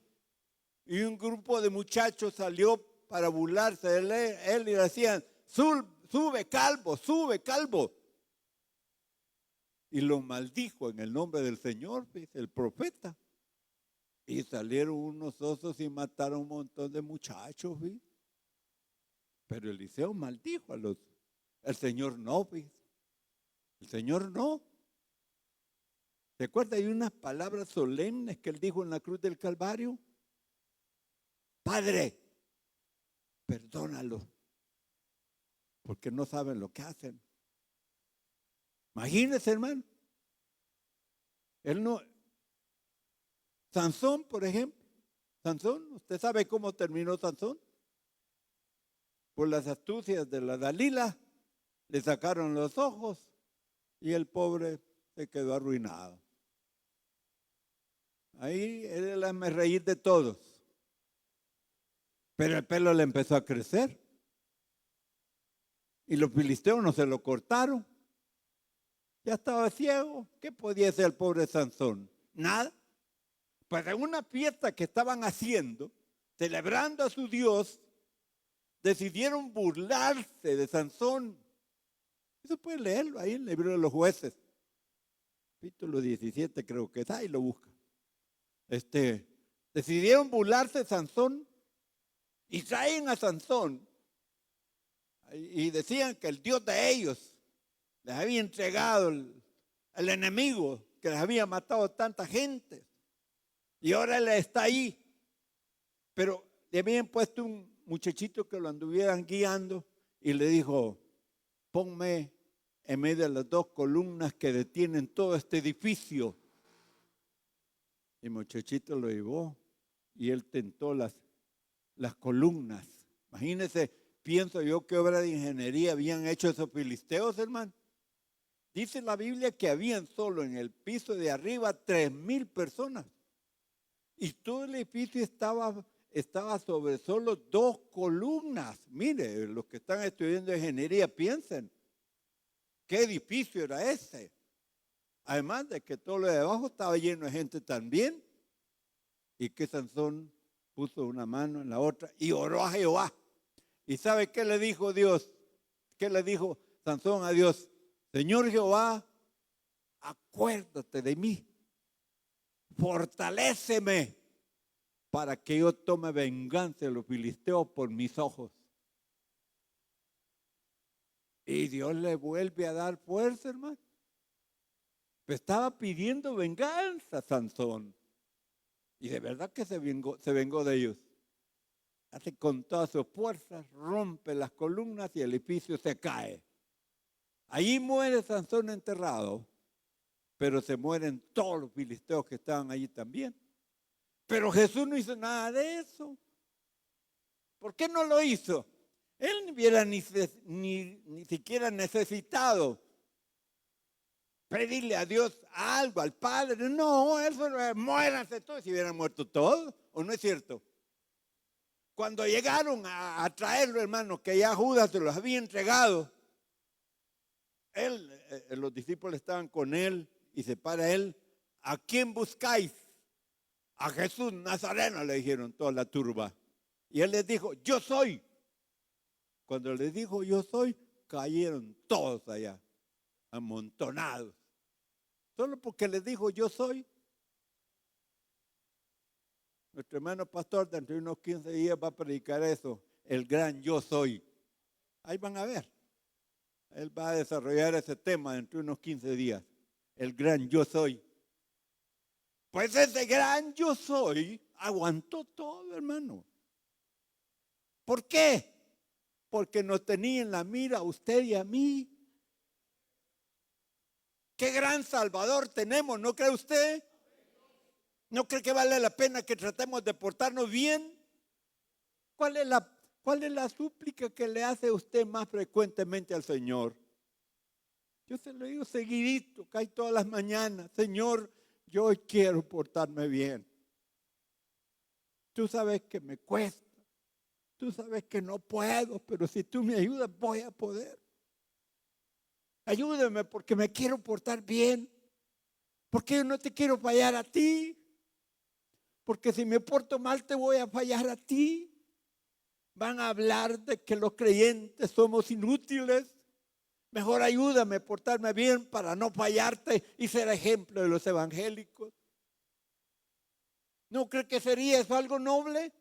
y un grupo de muchachos salió para burlarse de él y le decían: sube calvo, sube calvo. Y lo maldijo en el nombre del Señor, dice el profeta. Y salieron unos osos y mataron un montón de muchachos, ¿sí? Pero Eliseo maldijo a los. El Señor no, ¿sí? El Señor no. ¿Se acuerda? Hay unas palabras solemnes que él dijo en la cruz del Calvario: Padre, perdónalo, porque no saben lo que hacen. Imagínese, hermano. Él no. Sansón, por ejemplo. Sansón, ¿usted sabe cómo terminó Sansón? Por las astucias de la Dalila, le sacaron los ojos y el pobre se quedó arruinado. Ahí era el hazme reír de todos. Pero el pelo le empezó a crecer. Y los filisteos no se lo cortaron. Ya estaba ciego. ¿Qué podía hacer el pobre Sansón? Nada. Pues en una fiesta que estaban haciendo, celebrando a su Dios, decidieron burlarse de Sansón. Eso puede leerlo ahí en el libro de los jueces. Capítulo 17 creo que está, ahí lo busca. Decidieron burlarse de Sansón y traen a Sansón y decían que el Dios de ellos les había entregado al enemigo que les había matado a tanta gente. Y ahora él está ahí. Pero le habían puesto un muchachito que lo anduvieran guiando y le dijo, ponme en medio de las dos columnas que detienen todo este edificio. Y el muchachito lo llevó y él tentó las columnas. Imagínense, pienso yo qué obra de ingeniería habían hecho esos filisteos, hermano. Dice la Biblia que habían solo en el piso de arriba 3,000 personas. Y todo el edificio estaba sobre solo 2 columnas. Mire, los que están estudiando ingeniería, piensen, ¿qué edificio era ese? Además de que todo lo de abajo estaba lleno de gente también. Y que Sansón puso una mano en la otra y oró a Jehová. ¿Y sabe qué le dijo Dios? ¿Qué le dijo Sansón a Dios? Señor Jehová, acuérdate de mí. Fortaléceme para que yo tome venganza de los filisteos por mis ojos. Y Dios le vuelve a dar fuerza, hermano. Estaba pidiendo venganza a Sansón. Y de verdad que se vengó de ellos. Hace con todas sus fuerzas, rompe las columnas y el edificio se cae. Allí muere Sansón enterrado, pero se mueren todos los filisteos que estaban allí también. Pero Jesús no hizo nada de eso. ¿Por qué no lo hizo? Él no hubiera ni siquiera necesitado pedirle a Dios algo, al Padre. No, eso muéranse todos, si hubieran muerto todos, ¿o no es cierto? Cuando llegaron a traerlo, hermano, que ya Judas se los había entregado, los discípulos estaban con él y se para él. ¿A quién buscáis? A Jesús Nazareno, le dijeron toda la turba. Y él les dijo, yo soy. Cuando les dijo yo soy, cayeron todos allá, amontonados. Solo porque les dijo yo soy. Nuestro hermano pastor dentro de unos 15 días va a predicar eso, el gran yo soy. Ahí van a ver. Él va a desarrollar ese tema dentro de unos 15 días, el gran yo soy. Pues ese gran yo soy aguantó todo, hermano. ¿Por qué? Porque nos tenía en la mira a usted y a mí. Qué gran Salvador tenemos, ¿no cree usted? ¿No cree que vale la pena que tratemos de portarnos bien? ¿Cuál es la súplica que le hace usted más frecuentemente al Señor? Yo se lo digo seguidito, cae todas las mañanas. Señor, yo hoy quiero portarme bien. Tú sabes que me cuesta. Tú sabes que no puedo, pero si tú me ayudas voy a poder. Ayúdame porque me quiero portar bien. Porque yo no te quiero fallar a ti. Porque si me porto mal te voy a fallar a ti. Van a hablar de que los creyentes somos inútiles. Mejor ayúdame a portarme bien para no fallarte y ser ejemplo de los evangélicos. ¿No cree que sería eso algo noble?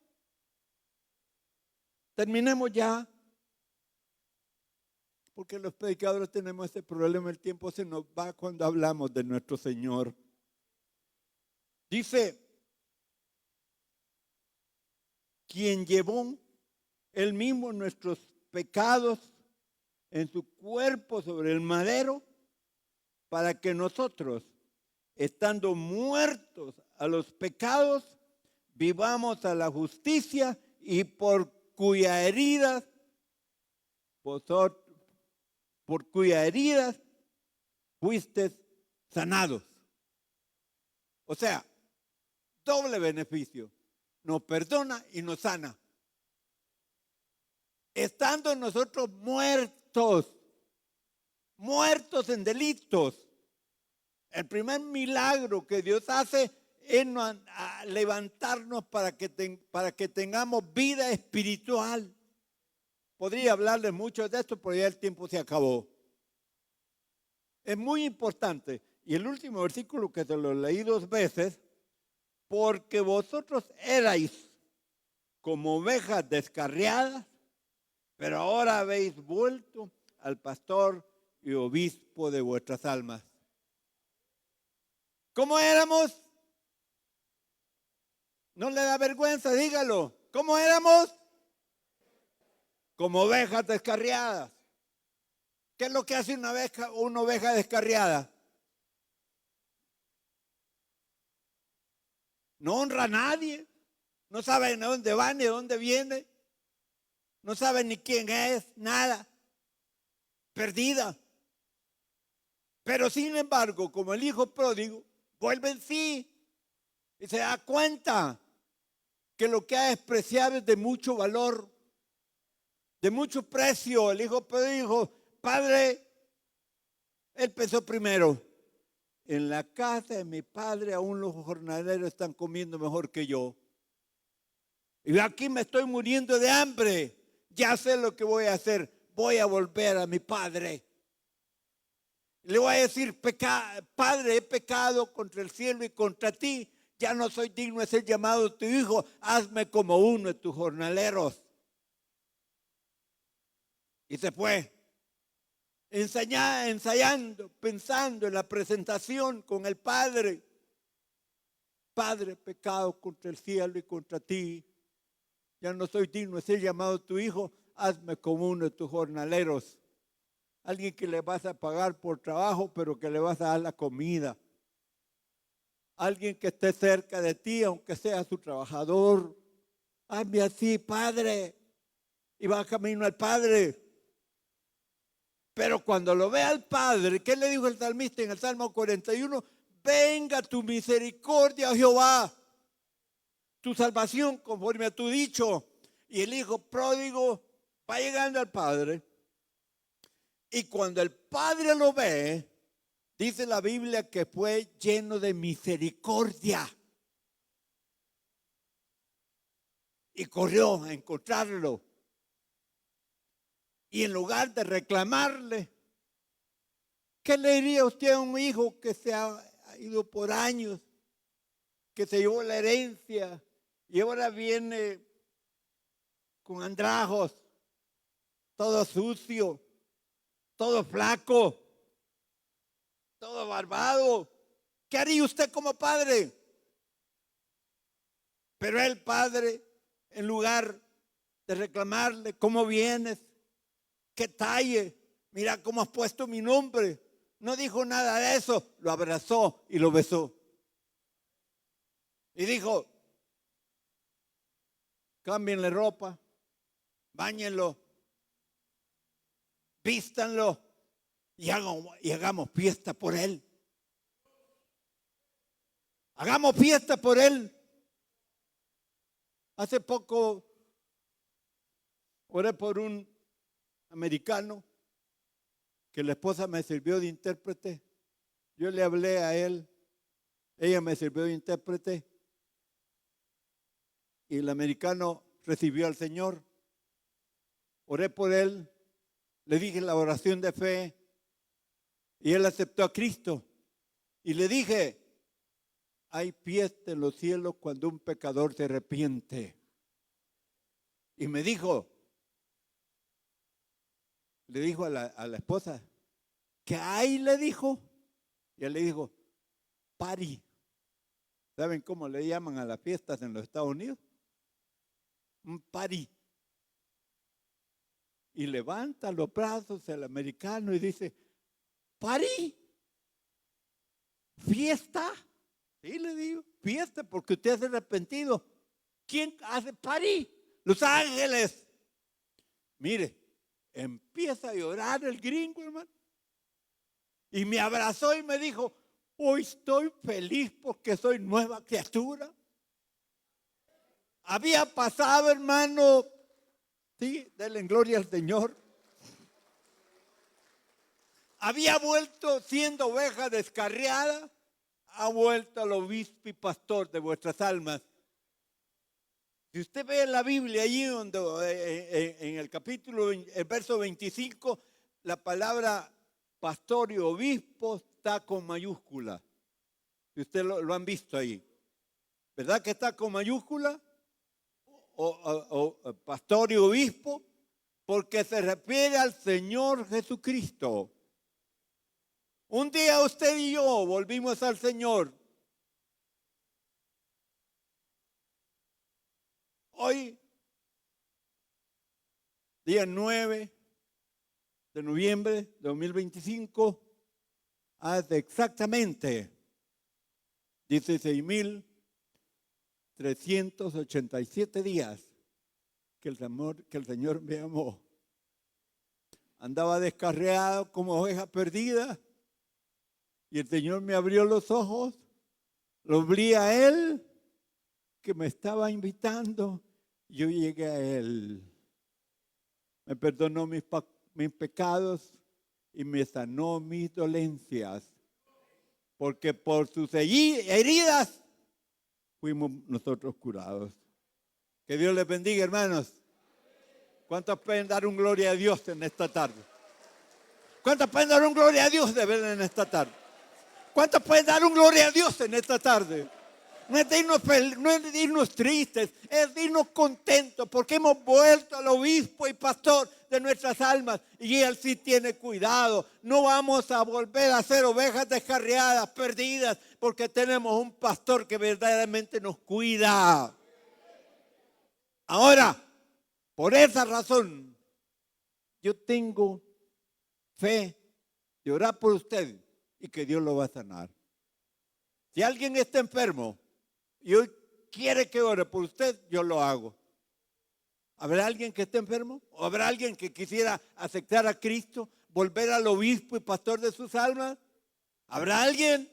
Terminemos ya. Porque los predicadores tenemos ese problema, el tiempo se nos va cuando hablamos de nuestro Señor. Dice, quien llevó él mismo nuestros pecados en su cuerpo sobre el madero, para que nosotros, estando muertos a los pecados, vivamos a la justicia, y por cuyas heridas fuisteis sanados. O sea, doble beneficio. Nos perdona y nos sana. Estando nosotros muertos en delitos. El primer milagro que Dios hace es levantarnos para que tengamos vida espiritual. Podría hablarles mucho de esto, pero ya el tiempo se acabó. Es muy importante. Y el último versículo que te lo leí 2 veces, porque vosotros erais como ovejas descarriadas, pero ahora habéis vuelto al pastor y obispo de vuestras almas. ¿Cómo éramos? No le da vergüenza, dígalo. ¿Cómo éramos? Como ovejas descarriadas. ¿Qué es lo que hace una oveja descarriada? No honra a nadie. No sabe de dónde va ni de dónde viene. No sabe ni quién es, nada. Perdida. Pero sin embargo, como el hijo pródigo, vuelve en sí y se da cuenta que lo que ha despreciado es de mucho valor, de mucho precio. El hijo pródigo dijo: Padre, él pensó primero, en la casa de mi padre aún los jornaleros están comiendo mejor que yo. Y yo aquí me estoy muriendo de hambre. Ya sé lo que voy a hacer. Voy a volver a mi padre. Le voy a decir: Padre, he pecado contra el cielo y contra ti. Ya no soy digno de ser llamado tu hijo. Hazme como uno de tus jornaleros. Y se fue. Ensayando, pensando en la presentación con el Padre. Padre, he pecado contra el cielo y contra ti. Ya no soy digno de ser llamado tu hijo. Hazme como uno de tus jornaleros. Alguien que le vas a pagar por trabajo, pero que le vas a dar la comida. Alguien que esté cerca de ti, aunque sea su trabajador. Hazme así, Padre. Y va camino al Padre. Pero cuando lo ve al Padre, ¿qué le dijo el salmista en el Salmo 41? Venga tu misericordia, Jehová, tu salvación conforme a tu dicho. Y el hijo pródigo va llegando al Padre. Y cuando el Padre lo ve, dice la Biblia que fue lleno de misericordia. Y corrió a encontrarlo. Y en lugar de reclamarle, ¿qué le diría usted a un hijo que se ha ido por años, que se llevó la herencia y ahora viene con andrajos, todo sucio, todo flaco, todo barbado? ¿Qué haría usted como padre? Pero el padre, en lugar de reclamarle: ¿cómo vienes? ¿Qué talle? Mira cómo has puesto mi nombre. No dijo nada de eso. Lo abrazó y lo besó. Y dijo: cámbienle ropa, báñenlo, vístanlo y hagamos fiesta por él. Hagamos fiesta por él. Hace poco oré por un americano que la esposa me sirvió de intérprete. Yo le hablé a él, ella me sirvió de intérprete y el americano recibió al Señor. Oré por él, le dije la oración de fe y él aceptó a Cristo. Y le dije: hay fiesta en los cielos cuando un pecador se arrepiente. Y me dijo, le dijo a la esposa, ¿qué hay? Le dijo. Y él le dijo: party. ¿Saben cómo le llaman a las fiestas en los Estados Unidos? Un party. Y levanta los brazos el americano y dice: ¿party? ¿Fiesta? Sí, le digo, fiesta porque usted se ha arrepentido. ¿Quién hace party? Los Ángeles. Mire, empieza a llorar el gringo, hermano. Y me abrazó y me dijo: Hoy estoy feliz porque soy nueva criatura. Había pasado, hermano, sí, denle gloria al Señor. Había vuelto siendo oveja descarriada, ha vuelto al obispo y pastor de vuestras almas. Si usted ve en la Biblia, allí donde, en el capítulo, el verso 25, la palabra pastor y obispo está con mayúscula. Si usted lo han visto ahí. ¿Verdad que está con mayúscula? O pastor y obispo, porque se refiere al Señor Jesucristo. Un día usted y yo volvimos al Señor. Hoy, día 9 de noviembre de 2025, hace exactamente 16,387 días que el Señor me amó. Andaba descarriado como oveja perdida y el Señor me abrió los ojos, lo vi a Él que me estaba invitando. Yo llegué a Él. Me perdonó mis pecados y me sanó mis dolencias. Porque por sus heridas fuimos nosotros curados. Que Dios les bendiga, hermanos. ¿Cuántos pueden dar un gloria a Dios en esta tarde? ¿Cuántos pueden dar un gloria a Dios de verdad en esta tarde? ¿Cuántos pueden dar un gloria a Dios en esta tarde? No es de irnos tristes, es de irnos contentos porque hemos vuelto al obispo y pastor de nuestras almas y Él sí tiene cuidado. No vamos a volver a ser ovejas descarriadas, perdidas, porque tenemos un pastor que verdaderamente nos cuida. Ahora, por esa razón, yo tengo fe de orar por usted y que Dios lo va a sanar. Si alguien está enfermo y hoy quiere que ore por usted, yo lo hago. ¿Habrá alguien que esté enfermo? ¿O habrá alguien que quisiera aceptar a Cristo, volver al obispo y pastor de sus almas? ¿Habrá alguien?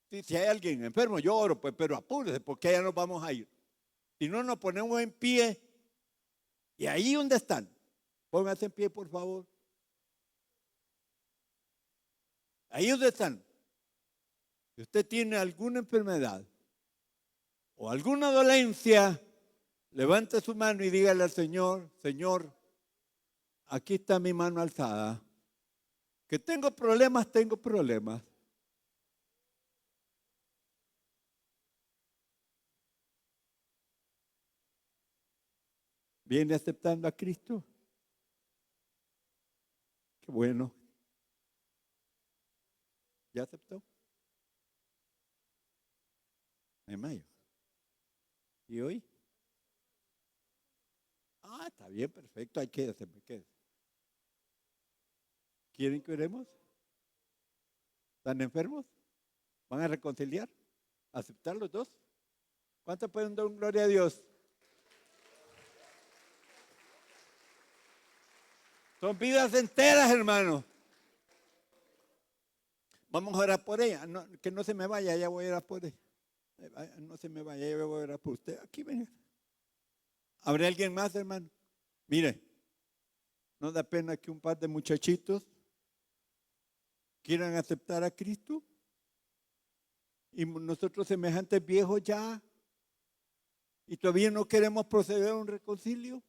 Si hay alguien enfermo, yo oro, pues, pero apúrese porque ya nos vamos a ir. Si no, nos ponemos en pie. Y ahí donde están, pónganse en pie, por favor. Ahí donde están. Si usted tiene alguna enfermedad o alguna dolencia, levante su mano y dígale al Señor: Señor, aquí está mi mano alzada. Que tengo problemas, tengo problemas. ¿Viene aceptando a Cristo? Qué bueno. ¿Ya aceptó? En mayo. ¿Y hoy? Ah, está bien, perfecto. Hay que hacerme. ¿Quieren que oremos? ¿Están enfermos? ¿Van a reconciliar? ¿Aceptar los dos? ¿Cuántos pueden dar gloria a Dios? Son vidas enteras, hermano. Vamos a orar por ella. No, que no se me vaya, ya voy a orar por ella. No se me vaya, ya voy a orar por usted. Aquí venga. ¿Habrá alguien más, hermano? Mire, no da pena que un par de muchachitos quieran aceptar a Cristo y nosotros semejantes viejos ya y todavía no queremos proceder a un reconcilio.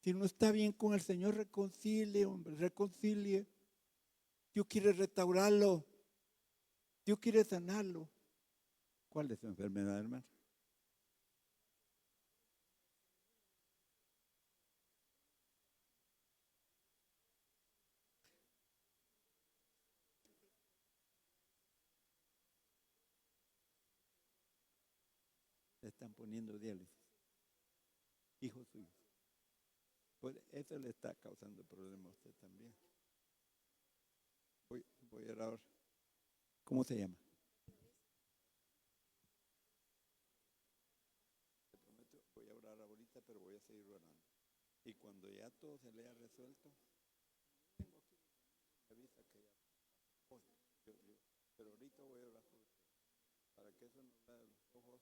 Si no está bien con el Señor, reconcilie, hombre, reconcilie. Dios quiere restaurarlo. Dios quiere sanarlo. ¿Cuál es su enfermedad, hermano? Le están poniendo diálisis. Hijo suyo. Pues eso le está causando problemas a usted también. Voy a orar. ¿Cómo se llama? Te prometo, voy a orar ahorita, pero voy a seguir orando. Y cuando ya todo se le haya resuelto, tengo aquí, me avisa que ya. Pero ahorita voy a orar por usted, para que eso no vaya de los ojos,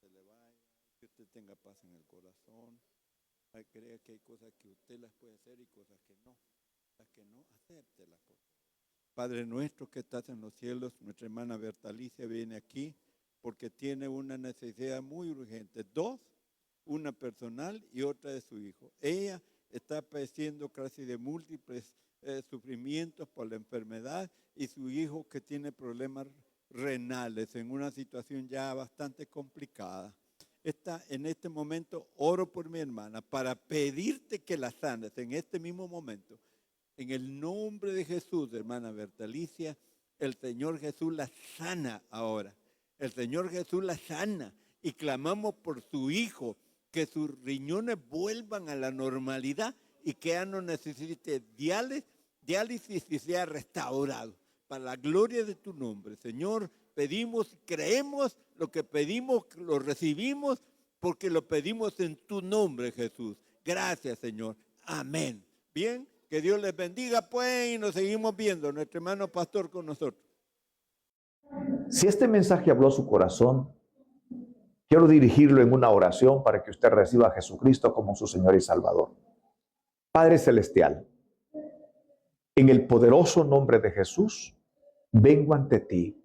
se le vaya, que usted tenga paz en el corazón. Crea que hay cosas que usted las puede hacer y cosas que no. Las que no, acéptelas. Padre nuestro que estás en los cielos, nuestra hermana Bertalicia viene aquí porque tiene una necesidad muy urgente. Dos, una personal y otra de su hijo. Ella está padeciendo casi de múltiples sufrimientos por la enfermedad y su hijo que tiene problemas renales en una situación ya bastante complicada. En este momento oro por mi hermana para pedirte que la sanes en este mismo momento. En el nombre de Jesús, hermana Bertalicia, el Señor Jesús la sana ahora. El Señor Jesús la sana y clamamos por su hijo, que sus riñones vuelvan a la normalidad y que ya no necesite diálisis y sea restaurado. Para la gloria de tu nombre, Señor, pedimos, creemos lo que pedimos, lo recibimos, porque lo pedimos en tu nombre, Jesús. Gracias, Señor. Amén. Bien, que Dios les bendiga, pues, y nos seguimos viendo. Nuestro hermano pastor con nosotros. Si este mensaje habló a su corazón, quiero dirigirlo en una oración para que usted reciba a Jesucristo como su Señor y Salvador. Padre Celestial, en el poderoso nombre de Jesús, vengo ante ti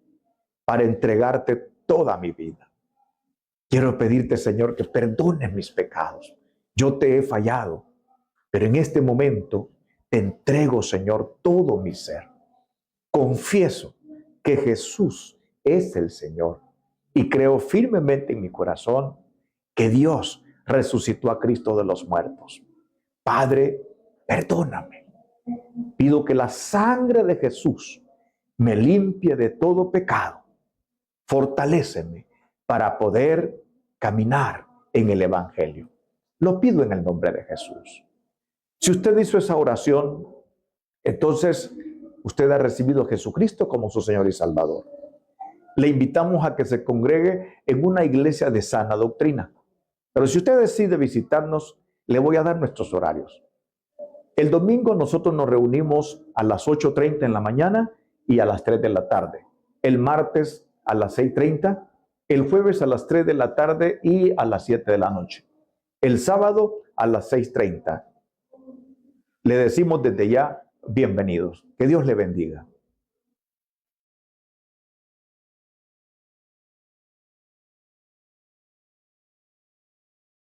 para entregarte toda mi vida. Quiero pedirte, Señor, que perdones mis pecados. Yo te he fallado, pero en este momento te entrego, Señor, todo mi ser. Confieso que Jesús es el Señor y creo firmemente en mi corazón que Dios resucitó a Cristo de los muertos. Padre, perdóname. Pido que la sangre de Jesús me limpie de todo pecado. Fortaléceme para poder caminar en el Evangelio. Lo pido en el nombre de Jesús. Si usted hizo esa oración, entonces usted ha recibido a Jesucristo como su Señor y Salvador. Le invitamos a que se congregue en una iglesia de sana doctrina. Pero si usted decide visitarnos, le voy a dar nuestros horarios. El domingo nosotros nos reunimos a las 8:30 en la mañana y a las 3 de la tarde. El martes a las 6:30, el jueves a las 3 de la tarde y a las 7 de la noche. El sábado a las 6:30. Le decimos desde ya, bienvenidos. Que Dios le bendiga.